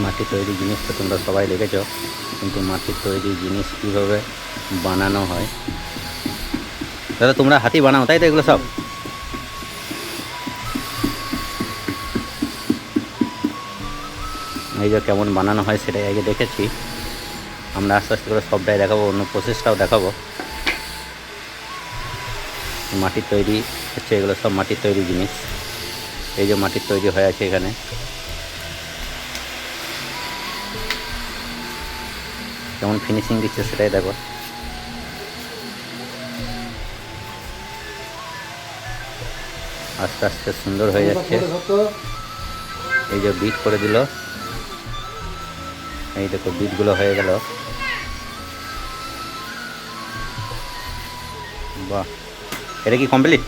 মাটির তৈরি জিনিস তো তোমরা সবাই দেখেছো, কিন্তু মাটির তৈরি জিনিস কীভাবে বানানো হয়। দাদা তোমরা হাতি বানাও তাই তো এগুলো সব? এই যে কেমন বানানো হয় সেটাই আগে দেখেছি, আমরা আস্তে আস্তে করে সবটাই দেখাবো, অন্য প্রসেসটাও দেখাবো। মাটির তৈরি হচ্ছে এগুলো সব মাটির তৈরি জিনিস। এই যে মাটির তৈরি হয়ে আছে এখানে, কেমন ফিনিশিং দিচ্ছে সেটাই দেখো। আস্তে আস্তে সুন্দর হয়ে যাচ্ছে। এই যে বিট করে দিল, এই দেখো বিটগুলো হয়ে গেল। বাহ, এটা কি কমপ্লিট?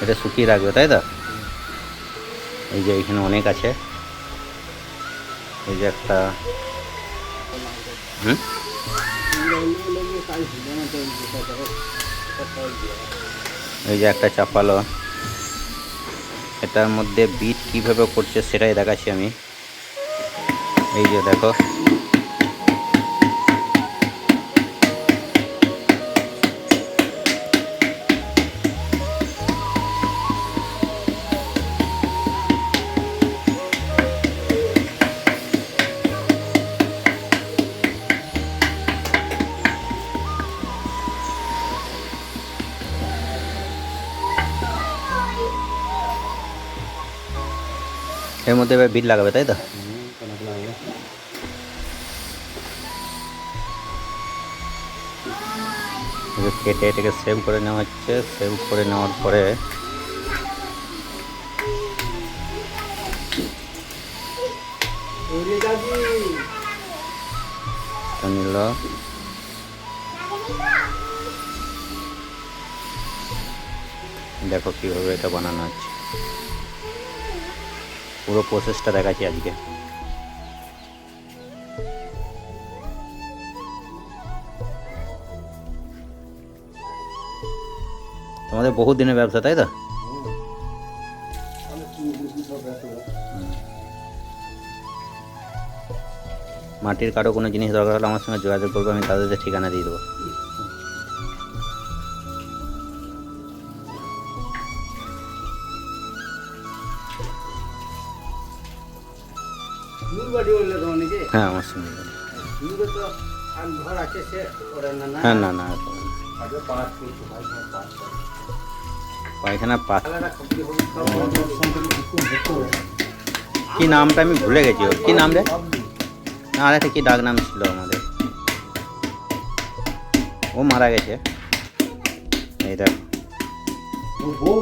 এটা শুকিয়ে রাখবে তাই তো? এই যে এখানে অনেক আছে, এই যে একটা এই যে একটা চাপালো, এটার মধ্যে বিট কিভাবে করছে সেটাই দেখাচ্ছি আমি। এই যে দেখো, এর মধ্যে এবার বিট লাগাবে তাই তো? কেটে এটাকে সেভ করে নেওয়া হচ্ছে। সেভ করে নেওয়ার পরে নিল, দেখো কিভাবে এটা বানানো হচ্ছে, পুরো প্রসেসটা দেখাচ্ছি আজকে। তোমাদের বহু দিনের ব্যবসা তাই তো? মাটির কারো কোনো জিনিস দরকার হলে আমার সঙ্গে যোগাযোগ করবে, আমি তাদের ঠিকানা দিয়ে দেবো। হ্যাঁ আমার সঙ্গে। হ্যাঁ না না, পায়খানা কি নামটা আমি ভুলে গেছি, ওর কি নাম রে? না আর একটা কি ডাক নাম ছিল আমাদের, ও মারা গেছে। এই দেখো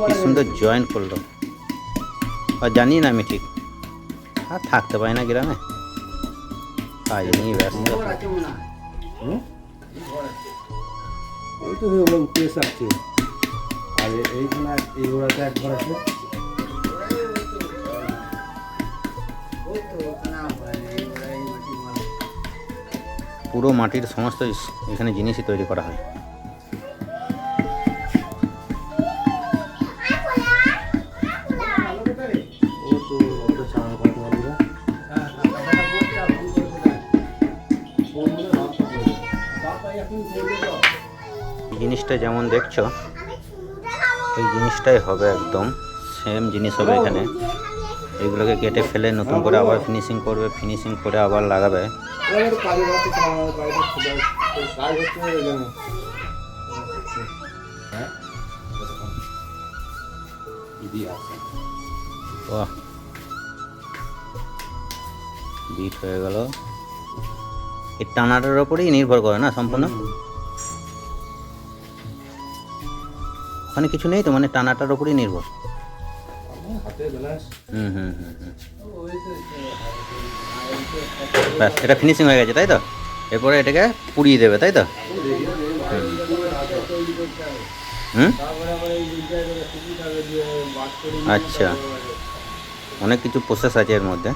কি সুন্দর জয়েন করলো, আর জানি না আমি ঠিক, আর থাকতে পারি না গ্রামে, কাজ নিয়ে ব্যস্ত। ওই তো পেশ আছে, আর এইখানে এই ওরাতে এক ঘর আছে। পুরো মাটির সমস্ত এখানে জিনিসই তৈরি করা হয়। জিনিসটা যেমন দেখছো এই জিনিসটাই হবে, একদম সেম জিনিস হবে এখানে। এগুলোকে কেটে ফেলে নতুন করে আবার ফিনিশিং করবে, ফিনিশিং করে আবার লাগাবে। বাহ, বিট হয়ে গেল। এই টানাটার ওপরেই নির্ভর করে না সম্পূর্ণ? ওখানে কিছু নেই তো, মানে টানাটার ওপরেই নির্ভর। ব্যাস, এটা ফিনিশিং হয়ে গেছে তাই তো? এরপরে এটাকে পুড়িয়ে দেবে তাই তো? আচ্ছা, অনেক কিছু প্রসেস আছে এর মধ্যে।